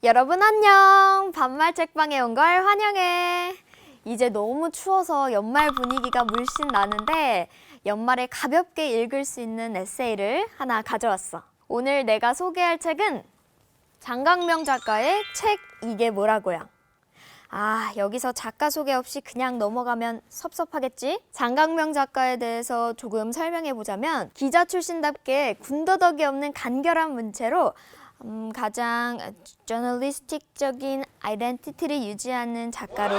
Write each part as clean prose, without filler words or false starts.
여러분 안녕! 반말 책방에 온 걸 환영해! 이제 너무 추워서 연말 분위기가 물씬 나는데 연말에 가볍게 읽을 수 있는 에세이를 하나 가져왔어. 오늘 내가 소개할 책은 장강명 작가의 책 이게 뭐라고야. 여기서 작가 소개 없이 그냥 넘어가면 섭섭하겠지? 장강명 작가에 대해서 조금 설명해보자면 기자 출신답게 군더더기 없는 간결한 문체로 가장 저널리스틱적인 아이덴티티를 유지하는 작가로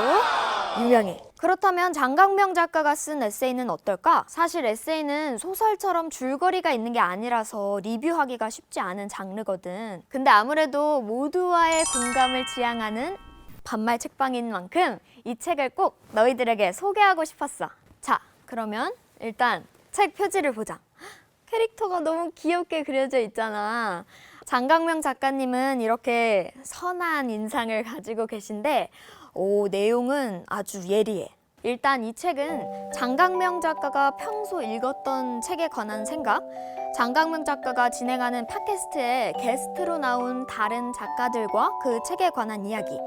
유명해. 그렇다면 장강명 작가가 쓴 에세이는 어떨까? 사실 에세이는 소설처럼 줄거리가 있는 게 아니라서 리뷰하기가 쉽지 않은 장르거든. 근데 아무래도 모두와의 공감을 지향하는 반말 책방인 만큼 이 책을 꼭 너희들에게 소개하고 싶었어. 자, 그러면 일단 책 표지를 보자. 캐릭터가 너무 귀엽게 그려져 있잖아. 장강명 작가님은 이렇게 선한 인상을 가지고 계신데 내용은 아주 예리해. 일단 이 책은 장강명 작가가 평소 읽었던 책에 관한 생각, 장강명 작가가 진행하는 팟캐스트에 게스트로 나온 다른 작가들과 그 책에 관한 이야기,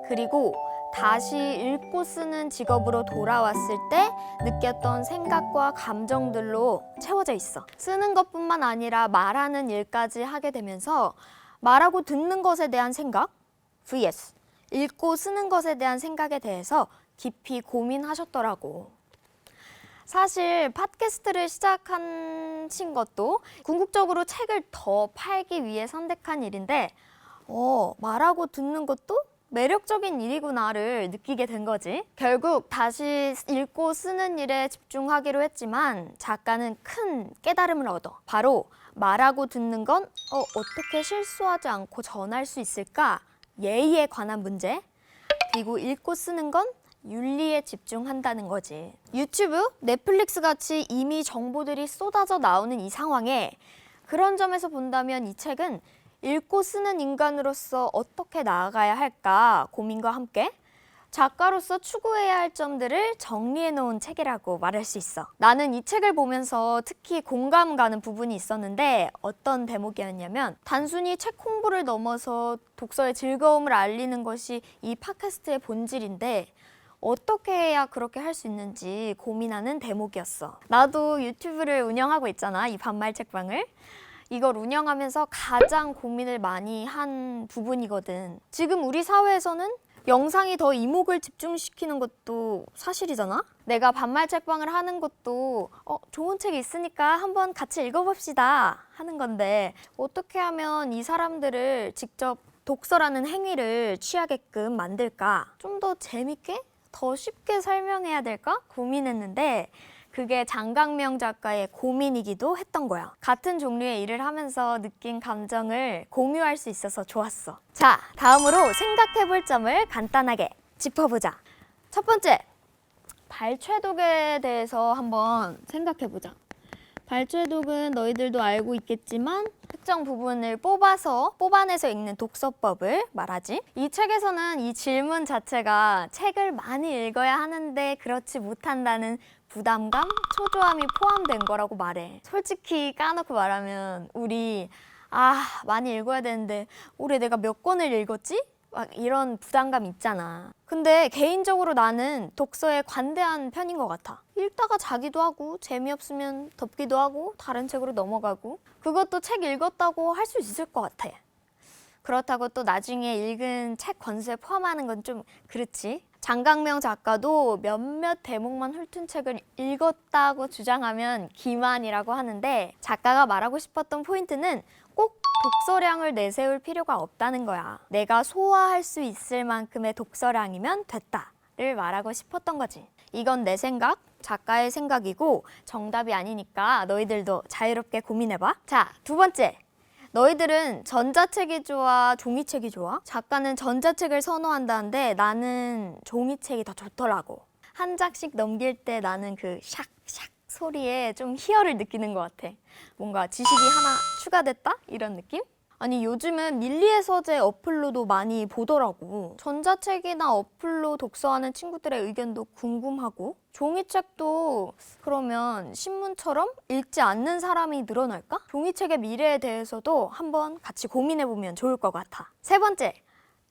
그리고 다시 읽고 쓰는 직업으로 돌아왔을 때 느꼈던 생각과 감정들로 채워져 있어. 쓰는 것뿐만 아니라 말하는 일까지 하게 되면서 말하고 듣는 것에 대한 생각 vs 읽고 쓰는 것에 대한 생각에 대해서 깊이 고민하셨더라고. 사실 팟캐스트를 시작하신 것도 궁극적으로 책을 더 팔기 위해 선택한 일인데 말하고 듣는 것도 매력적인 일이구나를 느끼게 된 거지. 결국 다시 읽고 쓰는 일에 집중하기로 했지만 작가는 큰 깨달음을 얻어. 바로 말하고 듣는 건 어떻게 실수하지 않고 전할 수 있을까? 예의에 관한 문제. 그리고 읽고 쓰는 건 윤리에 집중한다는 거지. 유튜브, 넷플릭스 같이 이미 정보들이 쏟아져 나오는 이 상황에 그런 점에서 본다면 이 책은 읽고 쓰는 인간으로서 어떻게 나아가야 할까 고민과 함께 작가로서 추구해야 할 점들을 정리해 놓은 책이라고 말할 수 있어. 나는 이 책을 보면서 특히 공감 가는 부분이 있었는데 어떤 대목이었냐면 단순히 책 홍보를 넘어서 독서의 즐거움을 알리는 것이 이 팟캐스트의 본질인데 어떻게 해야 그렇게 할 수 있는지 고민하는 대목이었어. 나도 유튜브를 운영하고 있잖아, 이 반말 책방을. 이걸 운영하면서 가장 고민을 많이 한 부분이거든. 지금 우리 사회에서는 영상이 더 이목을 집중시키는 것도 사실이잖아? 내가 반말 책방을 하는 것도 좋은 책이 있으니까 한번 같이 읽어봅시다 하는 건데 어떻게 하면 이 사람들을 직접 독서라는 행위를 취하게끔 만들까? 좀 더 재밌게? 더 쉽게 설명해야 될까? 고민했는데 그게 장강명 작가의 고민이기도 했던 거야. 같은 종류의 일을 하면서 느낀 감정을 공유할 수 있어서 좋았어. 자, 다음으로 생각해볼 점을 간단하게 짚어보자. 첫 번째, 발췌독에 대해서 한번 생각해보자. 발췌독은 너희들도 알고 있겠지만 특정 부분을 뽑아내서 읽는 독서법을 말하지. 이 책에서는 이 질문 자체가 책을 많이 읽어야 하는데 그렇지 못한다는 부담감, 초조함이 포함된 거라고 말해. 솔직히 까놓고 말하면 우리 많이 읽어야 되는데 올해 내가 몇 권을 읽었지? 막 이런 부담감 있잖아. 근데 개인적으로 나는 독서에 관대한 편인 것 같아. 읽다가 자기도 하고 재미없으면 덮기도 하고 다른 책으로 넘어가고 그것도 책 읽었다고 할 수 있을 것 같아. 그렇다고 또 나중에 읽은 책 권수에 포함하는 건 좀 그렇지. 장강명 작가도 몇몇 대목만 훑은 책을 읽었다고 주장하면 기만이라고 하는데 작가가 말하고 싶었던 포인트는 꼭 독서량을 내세울 필요가 없다는 거야. 내가 소화할 수 있을 만큼의 독서량이면 됐다를 말하고 싶었던 거지. 이건 내 생각, 작가의 생각이고 정답이 아니니까 너희들도 자유롭게 고민해봐. 자, 두 번째. 너희들은 전자책이 좋아, 종이책이 좋아? 작가는 전자책을 선호한다는데 나는 종이책이 더 좋더라고. 한 장씩 넘길 때 나는 그 샥샥 소리에 좀 희열을 느끼는 것 같아. 뭔가 지식이 하나 추가됐다? 이런 느낌? 아니 요즘은 밀리의 서재 어플로도 많이 보더라고. 전자책이나 어플로 독서하는 친구들의 의견도 궁금하고 종이책도 그러면 신문처럼 읽지 않는 사람이 늘어날까? 종이책의 미래에 대해서도 한번 같이 고민해보면 좋을 것 같아. 세 번째,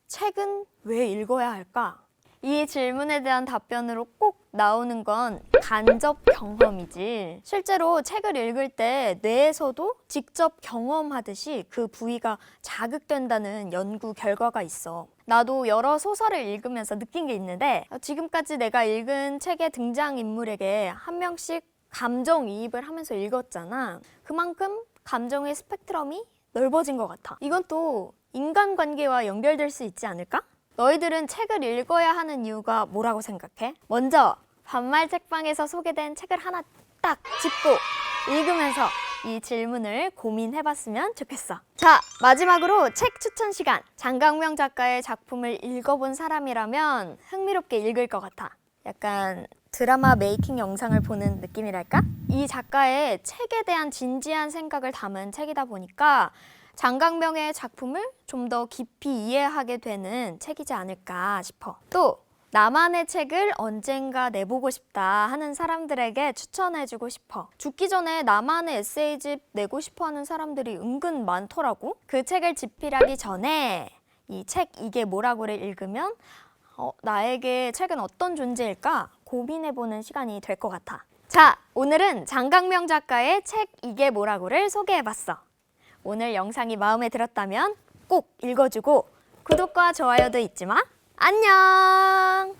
책은 왜 읽어야 할까? 이 질문에 대한 답변으로 꼭 나오는 건 간접 경험이지. 실제로 책을 읽을 때 뇌에서도 직접 경험하듯이 그 부위가 자극된다는 연구 결과가 있어. 나도 여러 소설을 읽으면서 느낀 게 있는데 지금까지 내가 읽은 책의 등장인물에게 한 명씩 감정이입을 하면서 읽었잖아. 그만큼 감정의 스펙트럼이 넓어진 것 같아. 이건 또 인간관계와 연결될 수 있지 않을까? 너희들은 책을 읽어야 하는 이유가 뭐라고 생각해? 먼저 반말 책방에서 소개된 책을 하나 딱 짚고 읽으면서 이 질문을 고민해봤으면 좋겠어. 자, 마지막으로 책 추천 시간. 장강명 작가의 작품을 읽어본 사람이라면 흥미롭게 읽을 것 같아. 약간 드라마 메이킹 영상을 보는 느낌이랄까? 이 작가의 책에 대한 진지한 생각을 담은 책이다 보니까 장강명의 작품을 좀 더 깊이 이해하게 되는 책이지 않을까 싶어. 또 나만의 책을 언젠가 내보고 싶다 하는 사람들에게 추천해주고 싶어. 죽기 전에 나만의 에세이집 내고 싶어 하는 사람들이 은근 많더라고. 그 책을 집필하기 전에 이 책 이게 뭐라고를 읽으면 나에게 책은 어떤 존재일까 고민해보는 시간이 될 것 같아. 자, 오늘은 장강명 작가의 책 이게 뭐라고를 소개해봤어. 오늘 영상이 마음에 들었다면 꼭 읽어주고 구독과 좋아요도 잊지 마. 안녕!